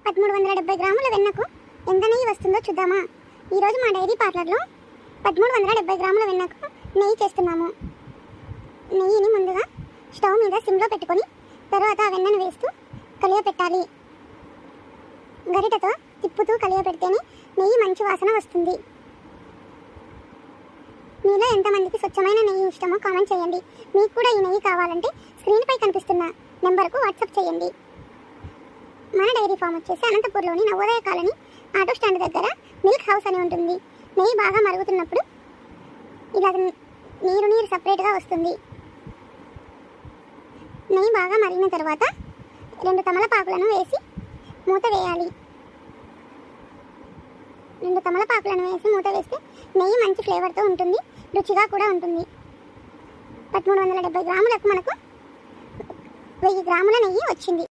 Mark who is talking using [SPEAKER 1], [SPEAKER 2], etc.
[SPEAKER 1] 1370 గ్రాముల వెన్నకు ఎంత నెయ్యి వస్తుందో చూద్దామా. ఈరోజు మా డైరీ పార్లర్లో 1370 గ్రాముల వెన్నకు నెయ్యి చేస్తున్నాము. నెయ్యిని ముందుగా స్టవ్ మీద సిమ్లో పెట్టుకొని తర్వాత ఆ వెన్నను వేస్తూ కలియపెట్టాలి. గరిటతో తిప్పుతూ కలియపెడితేనే నెయ్యి మంచి వాసన వస్తుంది. మీలో ఎంతమందికి స్వచ్ఛమైన నెయ్యి ఇష్టమో కామెంట్ చేయండి. మీకు కూడా ఈ నెయ్యి కావాలంటే స్క్రీన్పై కనిపిస్తున్న నెంబర్కు వాట్సాప్ చేయండి. మన డైరీ ఫామ్ వచ్చేసి అనంతపూర్లోని నవోదయ కాలనీ ఆటో స్టాండ్ దగ్గర మిల్క్ హౌస్ అని ఉంటుంది. నెయ్యి బాగా మరుగుతున్నప్పుడు ఇలా నీరు సపరేట్గా వస్తుంది. నెయ్యి బాగా మరిగిన తర్వాత 2 తమలపాకులను వేసి మూత వేయాలి. 2 తమలపాకులను వేసి మూత వేస్తే నెయ్యి మంచి ఫ్లేవర్తో ఉంటుంది, రుచిగా కూడా ఉంటుంది. 1370 గ్రాములకు మనకు 1000 గ్రాముల నెయ్యి వచ్చింది.